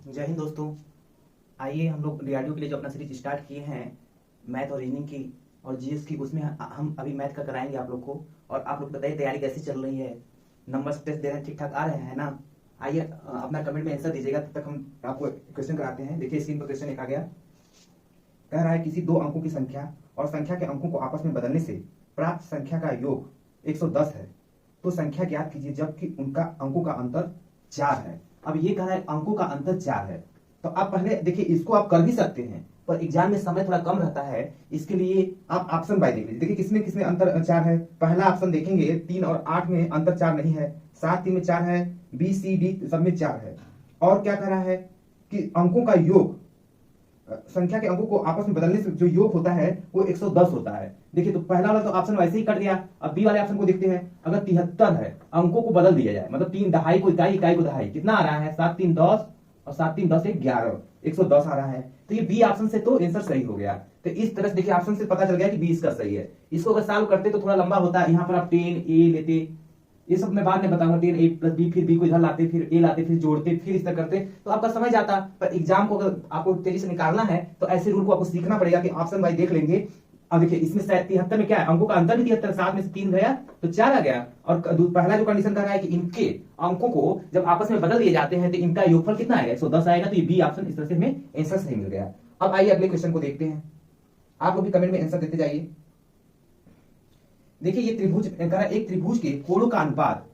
जय हिंद दोस्तों। आइए हम लोग डीआरडीओ के लिए जो अपना सीरीज स्टार्ट किए हैं मैथ और रीजनिंग की और जीएस की, उसमें हम अभी मैथ का कराएंगे आप लोग को। और आप लोग बताइए तैयारी कैसी चल रही है, नंबर्स टेस्ट दे रहे हैं, ठीक ठाक आ रहे हैं ना। आइए अपना कमेंट में आंसर दीजिएगा, तब तक हम आपको क्वेश्चन कराते हैं। देखिए स्क्रीन पर क्वेश्चन एक आ गया। कह रहा है किसी दो अंकों की संख्या और संख्या के अंकों को आपस में बदलने से प्राप्त संख्या का योग 110 है, तो संख्या ज्ञात कीजिए जबकि उनका अंकों का अंतर 4 है। अब ये कह रहा है अंकों का अंतर 4 है, तो आप पहले देखिए, इसको आप कर भी सकते हैं पर एग्जाम में समय थोड़ा कम रहता है, इसके लिए आप ऑप्शन बाय देख लीजिए। देखिए किसमें किसमें अंतर 4 है। पहला ऑप्शन देखेंगे 3 और 8 में अंतर 4 नहीं है, 7 3 में 4 है, बी सी डी सब में 4 है। और क्या कह रहा है कि अंकों का योग, संख्या के अंकों को आपस में बदलने से जो योग होता है वो 110 होता है। देखिए तो पहला वाला तो ऑप्शन वैसे ही कट गया। अब बी वाले ऑप्शन को देखते हैं। अगर 73 है, अंकों को बदल दिया जाए, मतलब 3 दहाई को इकाई, इकाई को दहाई, कितना आ रहा है 7 3 10 और 7 3 10 11, 110 आ रहा है। तो ये बी ऑप्शन से तो आंसर सही हो गया। तो इस तरह से देखिए ऑप्शन से पता चल गया कि बी इसका सही है। इसको अगर सॉल्व करते तो थोड़ा लंबा होता है। यहाँ पर आप 10 ए लेते, ये सब मैं बाद में बताऊंगा, 10 ए प्लस बी, फिर बी को इधर लाते, फिर ए लाते, फिर जोड़ते, फिर इस तरह करते, तो आपका समझ आता। पर एग्जाम को अगर आपको तेजी से निकालना है तो ऐसे रूल को आपको सीखना पड़ेगा कि ऑप्शन वाइज देख लेंगे। अब देखिए इसमें 73 में क्या है, अंकों का अंतर भी 73, 7 में से 3 गया तो 4 आ गया। और पहला जो कंडीशन कर रहा है कि इनके अंकों को जब आपस में बदल दिए जाते हैं तो इनका योगफल कितना आएगा, 110 आएगा। तो ये बी ऑप्शन इस तरह से हमें आंसर सही मिल गया। अब आइए अगले क्वेश्चन को देखते हैं। आप लोग भी कमेंट में आंसर देते जाइए। देखिए ये त्रिभुज, एक त्रिभुज के कोणों का अनुपात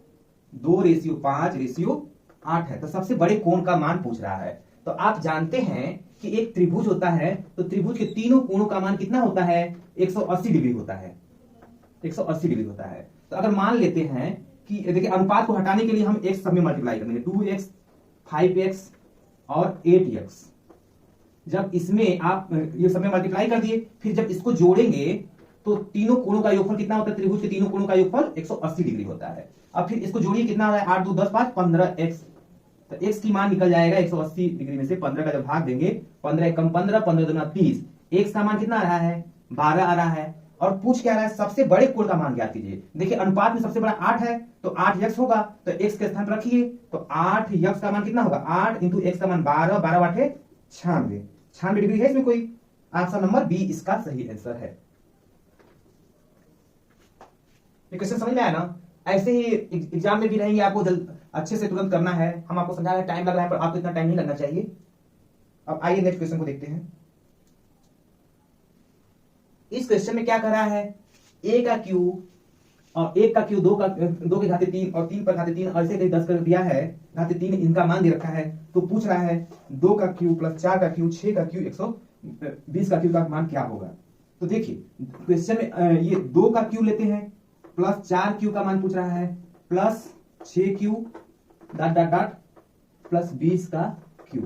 2:5:8 है, तो सबसे बड़े कोण का मान पूछ रहा है। तो आप जानते हैं कि एक त्रिभुज होता है तो त्रिभुज के तीनों कोणों का मान कितना होता है, 180 डिग्री होता है, 180 डिग्री होता है। तो अगर मान लेते हैं कि देखिए अनुपात को हटाने के लिए हम x सब में मल्टीप्लाई करेंगे, 2x 5x और 8x। जब इसमें आप ये सब में मल्टीप्लाई कर दिए, फिर जब इसको जोड़ेंगे तो तीनों कोणों का योगफल कितना होता है, त्रिभुज के तीनों कोणों का योगफल 180 डिग्री होता है। अब फिर इसको जोड़िए, कितना आ रहा है, 8 2 10 5 15x। तो x की मान निकल जाएगा 180 डिग्री में से 15 का जब भाग देंगे, 15 कम 15, 15 दूना 30, x का मान कितना आ रहा है, 12 आ रहा है। और पूछ क्या रहा है, सबसे बड़े कोण का मान ज्ञात कीजिए। देखिए अनुपात में सबसे बड़ा 8 है तो 8x होगा, तो x के स्थान पर रखिए, तो 8x का मान कितना होगा, 8 इंटू x का मान 12, 12 8 96, 96 डिग्री है। इसमें कोई ऑप्शन नंबर बी इसका सही आंसर है। ये क्वेश्चन समझ में आया ना। ऐसे ही एग्जाम में भी रहेंगे, आपको जल्द अच्छे से तुरंत करना है। हम आपको समझा रहे हैं, टाइम लग रहा है पर आपको इतना टाइम नहीं लगना चाहिए। अब आइए नेक्स्ट क्वेश्चन को देखते हैं। इस क्वेश्चन में क्या कर रहा है, a का क्यूब और 1 का क्यूब 2 के घाते 3 और 3 पर घाते 3 और ऐसे 10 कर दिया है, घाते 3 इनका मान दे रखा है। तो पूछ रहा है 2 का क्यूब प्लस 4 का क्यूब 6 का क्यूब 120 का क्यूब का मान क्या होगा। तो देखिए क्वेश्चन में ये 2 का क्यूब लेते हैं, प्लस 4 क्यू का मान पूछ रहा है, plus 6 Q dot dot dot plus 20 का क्यू।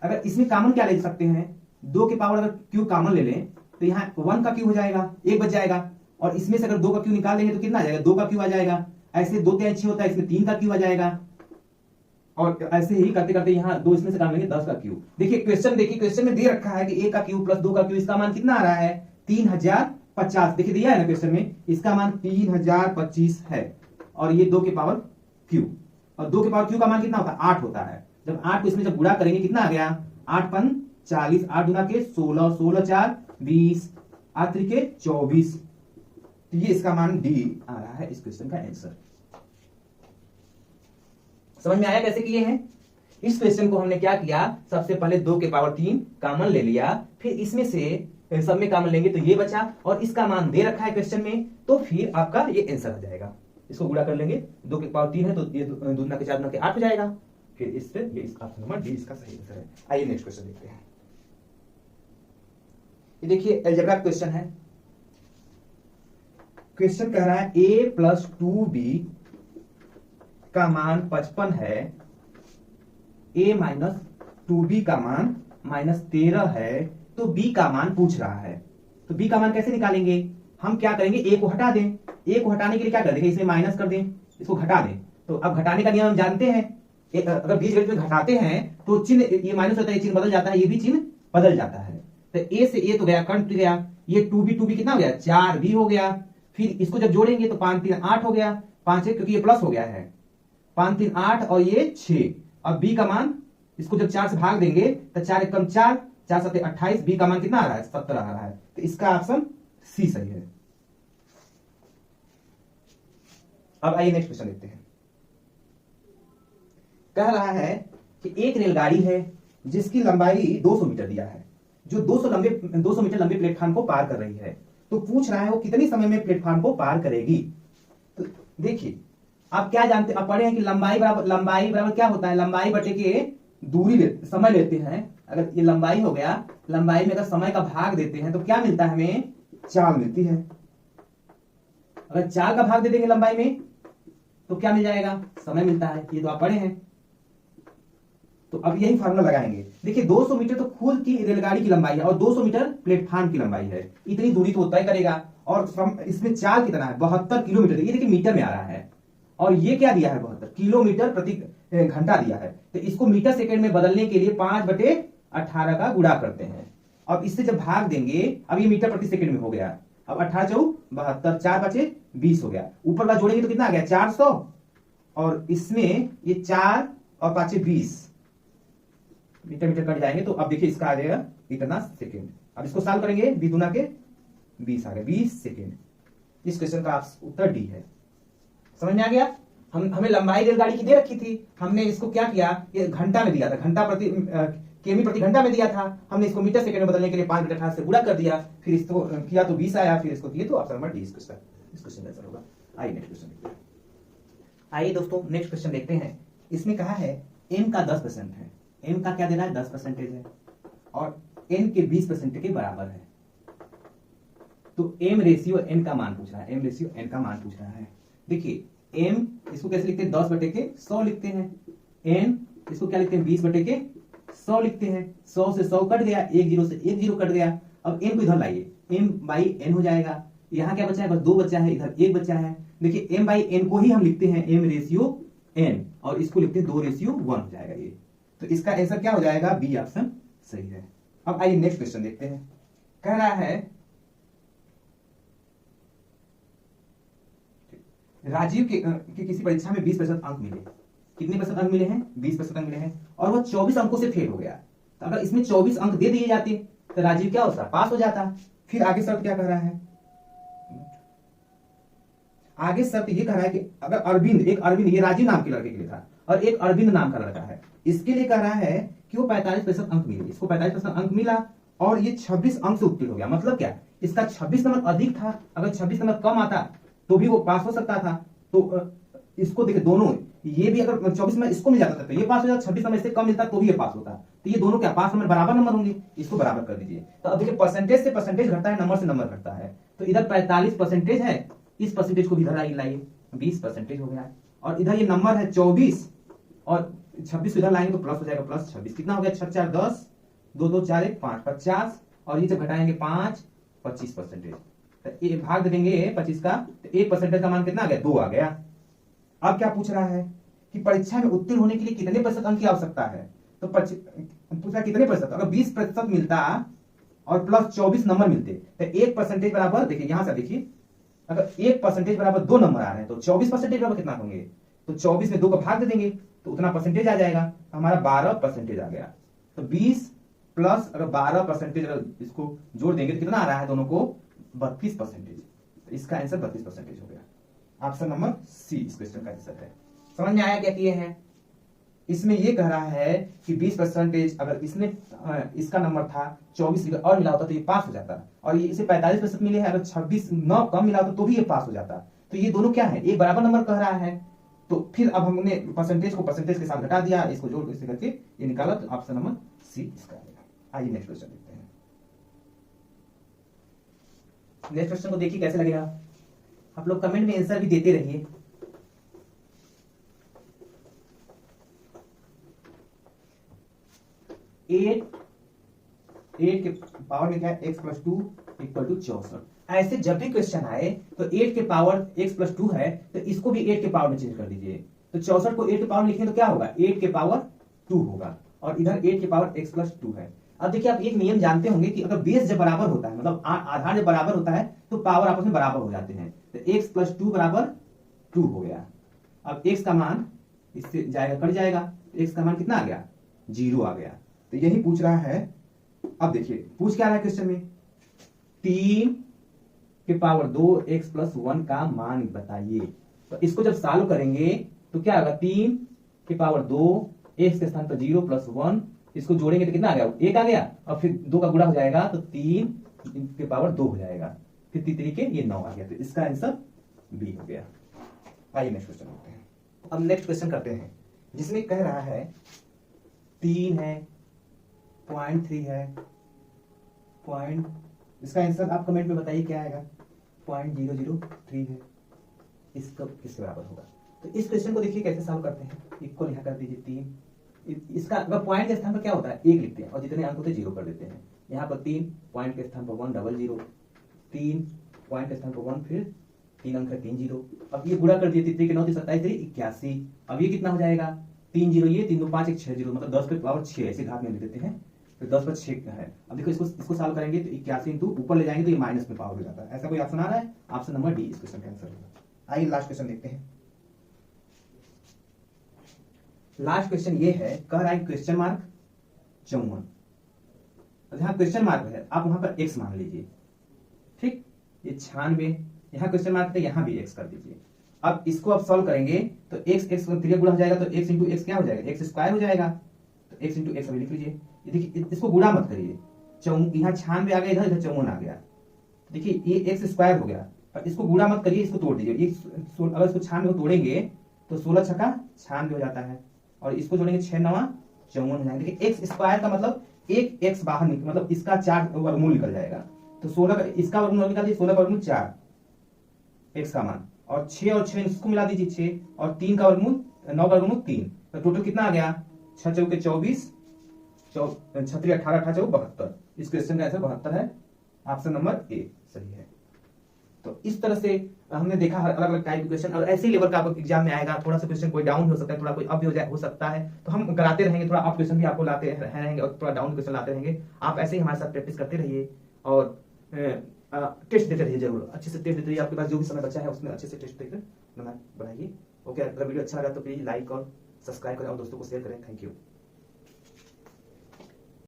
अगर इसमें कॉमन क्या ले सकते हैं, 2 के पावर अगर क्यू कॉमन ले लें तो यहाँ 1 का क्यू हो जाएगा, 1 बच जाएगा। और इसमें से अगर 2 का क्यू निकाल लेंगे तो कितना आ जाएगा, 2 का क्यू आ जाएगा। ऐसे 2 3 6 होता है, इसमें 3 का क्यू आ जाएगा। और ऐसे ही करते करते यहाँ 2 इसमें से काट लेंगे, 10 का क्यू। देखिए क्वेश्चन में दे रखा है कि 1 का क्यू प्लस 2 का क्यू, इसका मान कितना आ रहा है, 3050। देखिए दिया है ना क्वेश्चन में, इसका मान 3025 है। और ये 2 के पावर क्यू, और 2 के पावर क्यू का मान कितना होता है, 8 होता है। जब 8 को इसमें जब गुणा करेंगे कितना आ गया, 8 5 40, 8 गुना के 16, 16 4 20, 8 3 के 24। तो ये इसका मान डी आ रहा है इस क्वेश्चन का आंसर। समझ में आया कैसे किए हैं। इस क्वेश्चन को हमने क्या किया, सबसे पहले 2 के पावर 3 कॉमन ले लिया, फिर इसमें से सब में कॉमन लेंगे तो ये बचा, और इसका मान दे रखा है क्वेश्चन में, तो फिर आपका ये आंसर आ जाएगा। इसको गुणा कर लेंगे, 2 के पावर 3 है तो ये 2 गुना के 4 गुना के 8 हो जाएगा। फिर इससे ये ऑप्शन नंबर डी इसका सही आंसर है। आइए नेक्स्ट क्वेश्चन देखते हैं। ये देखिए अलजेब्रा क्वेश्चन है। क्वेश्चन कह रहा है a प्लस 2b का मान 55 है, a माइनस 2b का मान -13 है, तो b का मान पूछ रहा है। तो b का मान कैसे निकालेंगे, हम क्या करेंगे, a को हटा दें। a को हटाने के लिए क्या कर देंगे, इसमें माइनस कर दें, इसको घटा दें। तो अब घटाने का नियम हम जानते हैं, अगर बीजगणित में घटाते हैं तो चिन्ह, ये माइनस होता है, ये चिन्ह बदल जाता है, ये भी चिन्ह बदल जाता है। तो a से a तो गया, कट गया, ये 2b कितना हो गया, 4b हो गया। फिर इसको जब जोड़ेंगे तो 5 3 8 हो गया, 5 है क्योंकि ये प्लस हो गया है, 5 3 8 और ये 6। अब b का मान इसको जब 4 से भाग देंगे तो 4 एकम 4, 4 7 28, बी का मान कितना आ रहा है 70 आ रहा है। तो इसका ऑप्शन सी सही है। अब आइए नेक्स्ट क्वेश्चन देखते हैं। कह रहा है कि एक रेलगाड़ी है जिसकी लंबाई 200 मीटर दिया है, जो 200 मीटर लंबे प्लेटफॉर्म को पार कर रही है। तो पूछ रहा है वो कितने समय में प्लेटफॉर्म को पार करेगी। तो देखिए आप क्या जानते, आप पढ़े हैं कि लंबाई बराबर क्या होता है, लंबाई बटे के दूरी समय लेते हैं। अगर ये लंबाई हो गया, लंबाई में अगर समय का भाग देते हैं तो क्या मिलता है, हमें चाल मिलती है। अगर चाल का भाग दे देंगे लंबाई में तो क्या मिल जाएगा, समय मिलता है। ये तो आप पढ़े हैं। तो अब यही फार्मूला लगाएंगे। देखिए 200 मीटर तो खुद की रेलगाड़ी की लंबाई है और 200 मीटर प्लेटफॉर्म की लंबाई है। इतनी दूरी तो तय करेगा। और इसमें चाल कितना है, 72 किलोमीटर। ये देखिए मीटर में आ रहा है और ये क्या दिया है, 72 किलोमीटर प्रति घंटा दिया है। तो इसको मीटर सेकेंड में बदलने के लिए 5/18 का गुणा करते हैं। अब इससे जब भाग देंगे, अब ये मीटर प्रति सेकेंड में हो गया। अब 18 चौक 72, 4 बचे 20 हो गया। ऊपर वाला जोड़ेंगे तो कितना आ गया 400, और इसमें ये 4 और 5 20, मीटर मीटर कट जाएंगे। तो अब देखिए इसका आ जाएगा इतना सेकेंड। अब इसको सॉल्व करेंगे, 20 दूना के 20 आ गया, 20 सेकेंड। इस क्वेश्चन का उत्तर डी है। समझ में आ गया। हमें लंबाई रेलगाड़ी की दे रखी थी, हमने इसको क्या किया, ये घंटा में दिया था, घंटा प्रति किमी प्रति घंटा में दिया था। हमने इसको मीटर सेकंड में बदलने के लिए 5/18 से गुणा कर दिया, फिर इसको किया तो 20 आया, फिर इसको दिए तो ऑप्शन नंबर डी इस क्वेश्चन का आंसर होगा। आइए नेक्स्ट क्वेश्चन देखते हैं। आइए दोस्तों नेक्स्ट क्वेश्चन देखते हैं। इसमें कहा है m का 10% है। m का क्या दे रहा है 10% है और n के 20% के बराबर है। तो m रेशियो n का मान पूछ रहा है, m रेशियो n का मान पूछ रहा है। देखिए m इसको कैसे लिखते हैं, 10/100 लिखते हैं। n इसको क्या लिखते हैं, 20/100 लिखते हैं। 100 से 100 कट गया, 1 0 से 1 0 कट गया। अब n को इधर लाइए, m/n हो जाएगा। यहाँ क्या बचा है, बस 2 बचा है, इधर 1 बचा है। देखिए m/n को ही हम लिखते हैं m रेशियो n, और इसको लिखते हैं 2:1 हो जाएगा ये। तो इसका आंसर क्या हो जाएगा, बी ऑप्शन सही है। अब आइए नेक्स्ट क्वेश्चन देखते हैं। कह रहा है राजीव के किसी परीक्षा में 20% अंक मिले। कितने % अंक मिले हैं, 20% अंक मिले हैं, और वो 24 अंकों से फेल हो गया। तो अगर इसमें 24 अंक दे दिए जाते तो राजीव क्या होता, पास हो जाता। फिर आगे शर्त क्या कह रहा है, आगे शर्त ये कह रहा है कि अगर अरविंद, एक अरविंद, ये राजीव नाम के लड़के के लिए था, और एक अरविंद नाम का लड़का है, इसके लिए कह रहा है कि वो 45% अंक मिले। इसको 45% अंक मिला और ये 26 अंक से उत्तीर्ण हो गया। मतलब क्या, इसका 26 नंबर अधिक था, अगर 26 नंबर कम आता तो भी वो पास हो सकता था। तो इसको देखिए दोनों, ये भी अगर 24 नंबर इसको मिल जाता था तो ये पास हो जाता, 26 नंबर इससे कम मिलता तो भी ये पास होता। तो ये दोनों क्या, 5 नंबर बराबर नंबर होंगे, इसको बराबर कर दीजिए। तो अब देखिए परसेंटेज से परसेंटेज घटता है, नंबर से नंबर घटता है। तो इधर 45% है, इस परसेंटेज को भी इधर लाइए, 20% हो गया। और इधर ये नंबर है 24 और 26 इधर लाएंगे तो प्लस हो जाएगा, प्लस 26 कितना हो गया, 6 4 10, 2 2 4 1 5 50, और ये जब घटाएंगे 5 25%। तो ये भाग देंगे 25 का, तो 1% का मान कितना आ गया, 2 आ गया। अब क्या पूछ रहा है कि परीक्षा में उत्तीर्ण होने के लिए कितने % अंक की आवश्यकता है। तो पूछ रहा कितने %, अगर 20% मिलता और प्लस 24 नंबर मिलते तो 1% बराबर, देखिए यहां से देखिए, अगर 1% बराबर 2 नंबर आ रहे हैं तो 24% बराबर कितना होंगे, तो 24 में 2 का भाग दे देंगे तो उतना परसेंटेज आ जाएगा, हमारा 12% आ गया। तो 20 प्लस अगर 12% अगर इसको जोड़ देंगे तो कितना आ रहा है दोनों को, 32%। तो इसका आंसर 32% हो गया। ऑप्शन नंबर सी इस क्वेश्चन का आंसर है। समझ में आया क्या किए हैं। इसमें ये कह रहा है कि 20% अगर इसने इसका नंबर था 24 और मिला होता तो ये पास हो जाता, और ये इसे 45% मिले हैं, अगर 26 9 कम मिला होता तो भी ये पास हो जाता। तो ये दोनों क्या है, एक बराबर नंबर कह रहा है। तो फिर अब हमने परसेंटेज को परसेंटेज के साथ घटा दिया, इसको जोड़ इसे करके ये निकाला, तो ऑप्शन नंबर सी इसका आएगा। आइए नेक्स्ट क्वेश्चन देखते हैं। नेक्स्ट क्वेश्चन को देखिए कैसे लगेगा, आप लोग कमेंट में आंसर भी देते रहिए। एट के पावर में क्या है, x + 2 = 64। ऐसे जब भी क्वेश्चन आए तो 8 के पावर x + 2 है तो इसको भी 8 के पावर में चेंज कर दीजिए। तो 64 को 8 के पावर में लिखेंगे तो क्या होगा, 8 के पावर 2 होगा, और इधर 8 के पावर x + 2 है। अब देखिए आप एक नियम जानते होंगे कि अगर बेस जब बराबर होता है, मतलब आधार जब बराबर होता है तो पावर आपस में बराबर हो जाते हैं। तो x + 2 = 2 हो गया। अब x का मान इससे जाएगा, कट जाएगा, तो x का मान कितना आ गया, 0 आ गया। तो यही पूछ रहा है। अब देखिए पूछ क्या रहा है क्वेश्चन में, 3 के पावर 2 x प्लस 1 का मान बताइए। तो इसको जब सॉल्व करेंगे तो क्या होगा, 3 के पावर 2 x के स्थान पर 0 प्लस 1, इसको जोड़ेंगे तो कितना आ गया, 1 आ गया, और फिर 2 का गुणा हो जाएगा तो 3 के पावर 2 हो जाएगा, फिर 3 तरीके ये 9 आ गया। तो इसका आंसर बी हो गया। आइए नेक्स्ट क्वेश्चन करते हैं। अब नेक्स्ट क्वेश्चन करते हैं जिसमें कह रहा है 3 है, 0.3 है, पॉइंट, इसका आंसर आप कमेंट में बताइए क्या आएगा, 0.003 है, इसका किसके बराबर होगा। तो इस क्वेश्चन को देखिए कैसे सॉल्व करते हैं। इक्वल यहाँ कर दीजिए 3, इसका पॉइंट के स्थान पर क्या होता है 1 लिखते हैं और जितने अंक होते हैं 0 कर देते हैं। यहाँ पर 3 पॉइंट के स्थान पर 100, 3 पॉइंट के स्थान पर 1, फिर 3 अंक है 3 0। अब ये गुणा कर दिए, 3 के 9 27 81। अब ये कितना हो जाएगा, 3 0 ये 3 2 5 1 6 0, मतलब 10 के पावर 6 ऐसे घात में लिख देते हैं। तो 10 पर 6 का है। अब देखो इसको सॉल्व करेंगे तो 81 इंटू ऊपर ले जाएंगे तो ये माइनस में पावर हो जाता है। ऐसा कोई ऑप्शन आ रहा है, ऑप्शन नंबर डी इस क्वेश्चन का आंसर होगा। आइए लास्ट क्वेश्चन देखते हैं। लास्ट क्वेश्चन ये है, कह रहा है क्वेश्चन मार्क 54, जहां क्वेश्चन मार्क है आप वहां पर x मान लीजिए, ठीक, ये 96, यहाँ क्वेश्चन मार्क है यहाँ भी x कर दीजिए। अब इसको आप सॉल्व करेंगे तो x x 3 गुणा हो जाएगा तो x इंटू x क्या हो जाएगा, x स्क्वायर हो जाएगा। तो x इंटू x अभी लिख लीजिए। देखिए इसको गुणा मत करिए, यहाँ 96 आ गया, इधर 54 आ गया। देखिए ये x स्क्वायर हो गया, और इसको गुणा मत करिए, इसको तोड़ दीजिए। अगर इसको 96 को तोड़ेंगे तो 16 छक्का 96 हो जाता है, और इसको जोड़ेंगे 6 9 54 हो जाएंगे। देखिए x स्क्वायर का मतलब एक x बाहर निकल, मतलब इसका 4 वर्गमूल निकल जाएगा। तो 16 का इसका वर्गमूल निकाल दीजिए, 16 का वर्गमूल 4 x का मान, और 6 और 6 इसको मिला दीजिए 6, और 3 का वर्गमूल 9 का वर्गमूल 3, तो टोटल कितना आ गया 6 चौके 24, 36 18 18 चौके 72। इस क्वेश्चन का आंसर 72 है, ऑप्शन नंबर ए सही है। तो इस तरह से हमने देखा अलग अलग टाइप के क्वेश्चन, और ऐसे लेवल का आपको एग्जाम में आएगा। थोड़ा सा क्वेश्चन कोई डाउन हो सकता है, थोड़ा कोई अप हो सकता है, तो हम कराते रहेंगे, थोड़ा अप क्वेश्चन भी आपको लाते रहेंगे और थोड़ा डाउन क्वेश्चन लाते रहेंगे। आप ऐसे ही हमारे साथ प्रैक्टिस करते रहिए और टेस्ट देते रहिए, जरूर अच्छे से टेस्ट देते रहिए। आपके पास जो भी समय बचा है उसमें अच्छे से टेस्ट देकर नंबर बढ़ाइए। ओके, अगर वीडियो अच्छा लगा तो प्लीज लाइक और सब्सक्राइब करें और दोस्तों को शेयर करें। Thank you.